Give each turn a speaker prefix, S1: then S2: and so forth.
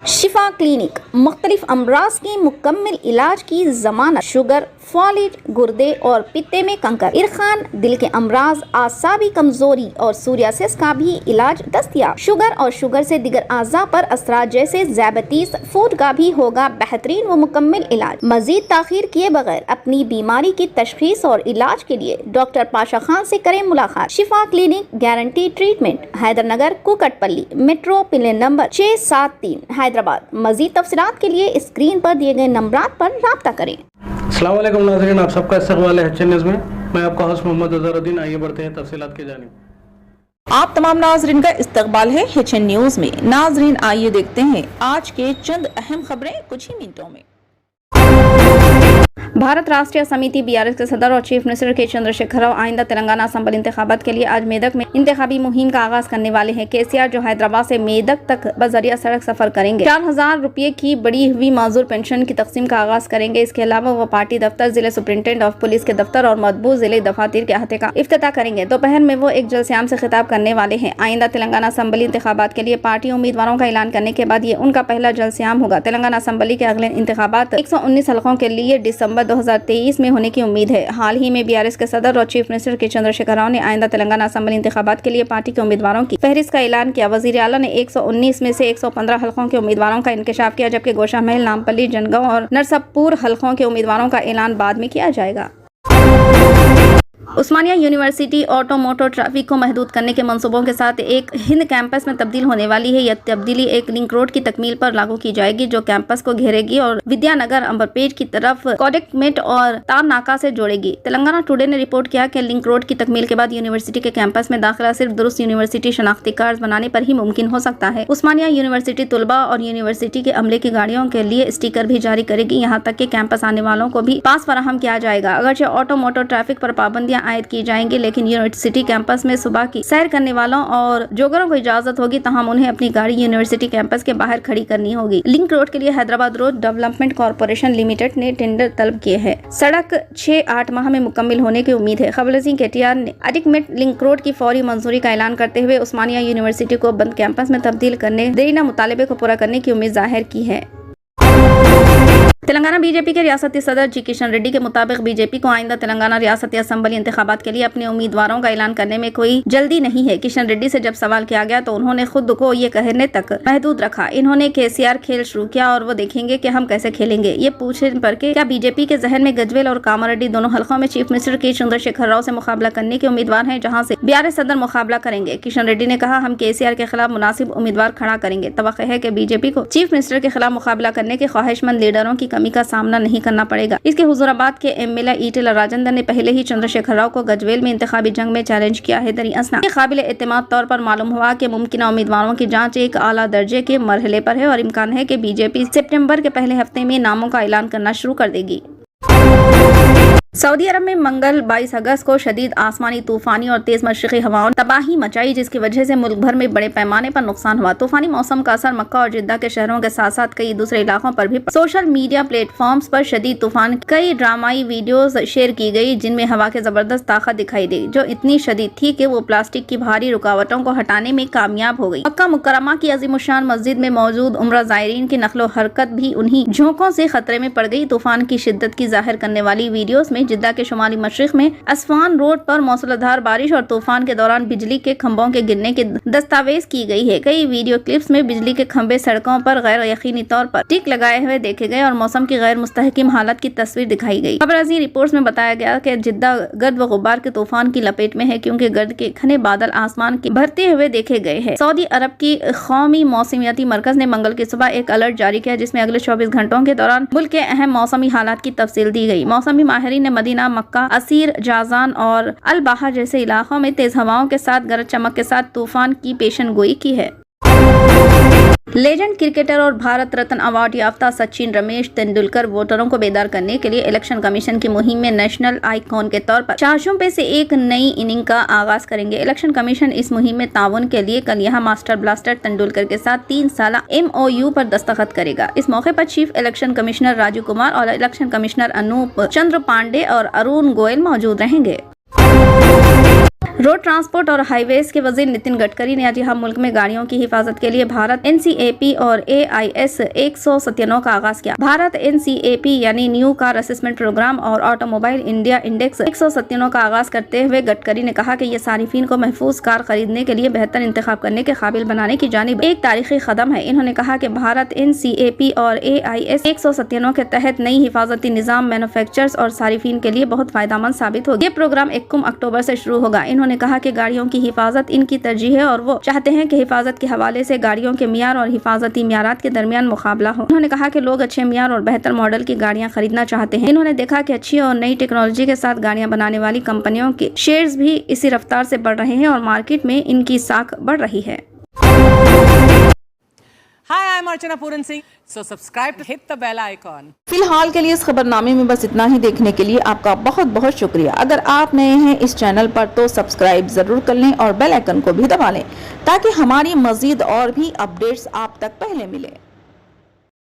S1: शिफा clinic मुख्तलिफ अमराज के मुकम्मल इलाज की जमानत। शुगर, फॉलेट, गुर्दे और पित्ते में कंकर, इरखान, दिल के अमराज, आसाबी कमजोरी और सूरियासिस का भी इलाज दस्तयाब। शुगर और शुगर से दिगर आज़ा पर असरात जैसे ज़ैबतीस, फूड का भी होगा बेहतरीन व मुकम्मल इलाज। मजीद ताखीर किए बगैर अपनी बीमारी की तशखीस और इलाज के लिए डॉक्टर पाशा खान से करें मुलाकात। Shifa clinic, guarantee treatment, Haidernagar, Kukatpally, metro pillar number 673, Hyderabad. मजीद तफसीलात के लिए स्क्रीन पर दिए गए नंबरात पर राब्ता करें।
S2: अस्सलाम वालेकुम नाज़रीन, आप सबका इस्तक़बाल है HN न्यूज़ में। मैं आपका होस्ट मोहम्मद अज़हरुद्दीन। आइए बढ़ते हैं तफसीलात की जानिब।
S3: आप तमाम नाज़रीन का इस्तकबाल है HN न्यूज़ में। नाज़रीन आइए देखते हैं आज के चंद अहम खबरें कुछ ही मिनटों में। भारत राष्ट्रीय समिति BRS के सदर और चीफ मिनिस्टर के चंद्रशेखर राव आइंदा तेलंगाना असम्बली इंतखाबात के लिए आज मेदक में इंतखाबी मुहिम का आगाज करने वाले हैं। KCR जो हैदराबाद से मेदक तक बजरिया सड़क सफर करेंगे। 4000 रुपये की बढ़ी हुई माजूर पेंशन की तकसीम का आगाज करेंगे। इसके अलावा वो पार्टी दफ्तर, जिले सुप्रिंटेंडेंट ऑफ पुलिस के दफ्तर और मतबूत जिले दफातर के अहाते का इफ्तिताह करेंगे। दोपहर में वो एक जलसयाम से खिताब करने वाले हैं। आइंदा तेलंगाना असम्बली इंतखाबात के लिए पार्टी उम्मीदवारों का ऐलान करने के बाद ये उनका पहला जलसयाम होगा। तेलंगाना असम्बली के अगले इंतखाबात 119 हलकों के लिए दिसंबर 2023 में होने की उम्मीद है। हाल ही में BRS के सदर और चीफ मिनिस्टर के चंद्रशेखर राव ने आइंदा तेलंगाना असम्बली इंतखाबात के लिए पार्टी के उम्मीदवारों की फहरिस्त का ऐलान किया। वजीर आला ने 119 में से 115 हलकों के उम्मीदवारों का इंकशाफ किया, जबकि गोशा महल, नामपल्ली, जनगांव और नरसपुर हलकों के उम्मीदवारों का ऐलान बाद में किया जाएगा। उस्मानिया यूनिवर्सिटी ऑटोमोटर ट्रैफिक को महदूद करने के मंसूबों के साथ एक हिंद कैंपस में तब्दील होने वाली है। यह तब्दीली एक लिंक रोड की तकमील पर लागू की जाएगी, जो कैंपस को घेरेगी और विद्यानगर, अंबरपेट की तरफ कोडेकमेट और तारनाका से जोड़ेगी। तेलंगाना टुडे ने रिपोर्ट किया कि लिंक रोड की तकमील के बाद यूनिवर्सिटी के कैंपस में दाखिला सिर्फ दुरुस्त यूनिवर्सिटी शनाख्ती कार्ड बनाने पर ही मुमकिन हो सकता है। उस्मानिया यूनिवर्सिटी तुलबा और यूनिवर्सिटी के अमले की गाड़ियों के लिए स्टिकर भी जारी करेगी। यहाँ तक कि कैंपस आने वालों को भी पास फराहम किया जाएगा। अगरचे ऑटोमोटर ट्रैफिक पर पाबंदियां आयद की जाएंगी, लेकिन यूनिवर्सिटी कैंपस में सुबह की सैर करने वालों और जोगरों को इजाजत होगी, तहम उन्हें अपनी गाड़ी यूनिवर्सिटी कैंपस के बाहर खड़ी करनी होगी। लिंक रोड के लिए Hyderabad road development corporation limited ने टेंडर तलब किए हैं। सड़क 6-8 माह में मुकम्मल होने की उम्मीद है। खबर सिंह KTR ने अडिकमेट लिंक रोड की फौरी मंजूरी का ऐलान करते हुए उस्मानिया यूनिवर्सिटी को बंद कैंपस में तब्दील करने देरीना मुतालबे को पूरा करने की उम्मीद जाहिर की है। तेलंगाना BJP के रियासती सदर जी किशन रेड्डी के मुताबिक BJP को आइंदा तेलंगाना रियासती असम्बली इंतखाबात के लिए अपने उम्मीदवारों का ऐलान करने में कोई जल्दी नहीं है। किशन रेड्डी से जब सवाल किया गया तो उन्होंने खुद को ये कहने तक महदूद रखा। इन्होंने KCR खेल शुरू किया और वो देखेंगे कि हम कैसे खेलेंगे। ये पूछने पर कि क्या BJP के जहन में गजवेल और कामारेड्डी दोनों हलकों में चीफ मिनिस्टर के चंद्रशेखर राव से मुकाबला करने के उम्मीदवार हैं, जहाँ से BRS सदर मुकाबला करेंगे। किशन रेड्डी ने कहा, हम KCR के खिलाफ मुनासिब उम्मीदवार खड़ा करेंगे। तवक्को है कि BJP को चीफ मिनिस्टर के खिलाफ मुकाबला करने के ख्वाहिशमंद लीडरों की कमी का सामना नहीं करना पड़ेगा। इसके हुजूराबाद के MLA ईटेल राजेंद्र ने पहले ही चंद्रशेखर राव को गजवेल में इंतखाबी जंग में चैलेंज किया है। दरी असना काबिल एतमाद तौर पर मालूम हुआ कि मुमकिन उम्मीदवारों की जांच एक आला दर्जे के मरहले पर है और इम्कान है कि BJP सितंबर के पहले हफ्ते में नामों का ऐलान करना शुरू कर देगी। सऊदी अरब में मंगल 22 अगस्त को शदीद आसमानी तूफानी और तेज मशरक़ी हवाओं ने तबाही मचाई, जिसकी वजह से मुल्क भर में बड़े पैमाने पर नुकसान हुआ। तूफानी मौसम का असर मक्का और जिद्दा के शहरों के साथ साथ कई दूसरे इलाकों पर भी। सोशल मीडिया प्लेटफॉर्म्स पर शदीद तूफान कई ड्रामाई वीडियोस शेयर की गई, जिनमें हवा की जबरदस्त ताकत दिखाई दी, जो इतनी शदीद थी कि वो प्लास्टिक की भारी रुकावटों को हटाने में कामयाब हो गई। मक्का मुकर्रमा की अज़ीमुश्शान मस्जिद में मौजूद उम्रा ज़ायरीन की नक्लो हरकत भी उन्हीं झोंकों से खतरे में पड़ गई। तूफान की शिद्दत की जाहिर करने वाली वीडियोस में जिद्दा के शुमाली मशरिक में असफान रोड पर मौसलाधार बारिश और तूफान के दौरान बिजली के खंभों के गिरने की दस्तावेज की गई है। कई वीडियो क्लिप्स में बिजली के खंभे सड़कों पर गैर यकीनी तौर पर टिक लगाए हुए देखे गए और मौसम की गैर मुस्तहकिम हालत की तस्वीर दिखाई गई। खबराजी रिपोर्ट्स में बताया गया कि जिद्दा गर्द व गुबार के तूफान की लपेट में है, क्योंकि गर्द के घने बादल आसमान के भरते हुए देखे गए हैं। सऊदी अरब की कौमी मौसमियाती मरकज ने मंगल की सुबह एक अलर्ट जारी किया, जिसमें अगले 24 घंटों के दौरान मुल्क के अहम मौसमी हालात की तफसील दी गई। मौसमी माहिरीन ने मदीना, मक्का, असीर, जाजान और अल बाहा जैसे इलाकों में तेज हवाओं के साथ गरज चमक के साथ तूफान की पेशन गोई की है। लेजेंड क्रिकेटर और भारत रत्न अवार्ड याफ्ता सचिन रमेश तेंदुलकर वोटरों को बेदार करने के लिए इलेक्शन कमीशन की मुहिम में नेशनल आइकॉन के तौर पर चाशों पे से एक नई इनिंग का आगाज करेंगे। इलेक्शन कमीशन इस मुहिम में ताउन के लिए कल यहाँ मास्टर ब्लास्टर तेंदुलकर के साथ 3 साला MOU पर दस्तखत करेगा। इस मौके पर chief election commissioner Raju Kumar और इलेक्शन कमिश्नर अनूप चंद्र पांडे और अरुण गोयल मौजूद रहेंगे। रोड ट्रांसपोर्ट और हाईवेज के वजीर नितिन गडकरी ने आज यहाँ मुल्क में गाड़ियों की हिफाजत के लिए भारत NCAP और AIS 197 का आगाज किया। भारत NCAP यानी न्यू कार असेसमेंट प्रोग्राम और ऑटोमोबाइल इंडिया इंडेक्स 197 का आगाज करते हुए गडकरी ने कहा कि ये सारिफीन को महफूज कार खरीदने के लिए बेहतर इंतखाब करने के काबिल बनाने की जानिब एक तारीखी कदम है। इन्होंने कहा कि भारत NCAP और AIS 197 के तहत नई हिफाजती निज़ाम मैन्युफैक्चरर्स और सारिफीन के लिए बहुत फायदेमंद साबित होगा। ये प्रोग्राम 1 अक्टूबर से शुरू होगा। उन्होंने कहा कि गाड़ियों की हिफाजत इनकी तरजीह है और वो चाहते हैं कि हिफाजत के हवाले से गाड़ियों के मियार और हिफाजती मियारात के दरमियान मुकाबला हो। उन्होंने कहा कि लोग अच्छे मियार और बेहतर मॉडल की गाड़ियां खरीदना चाहते हैं। इन्होंने देखा कि अच्छी और नई टेक्नोलॉजी के साथ गाड़ियां बनाने वाली कंपनियों के शेयर्स भी इसी रफ्तार से बढ़ रहे हैं और मार्केट में इनकी साख बढ़ रही है।
S4: Hi, I'm Archana Puran Singh. So subscribe, hit the bell icon.
S5: फिलहाल के लिए इस खबरनामे में बस इतना ही। देखने के लिए आपका बहुत बहुत शुक्रिया। अगर आप नए हैं इस चैनल पर तो सब्सक्राइब जरूर कर लें और बेल आइकन को भी दबा लें ताकि हमारी मजीद और भी अपडेट्स आप तक पहले मिले।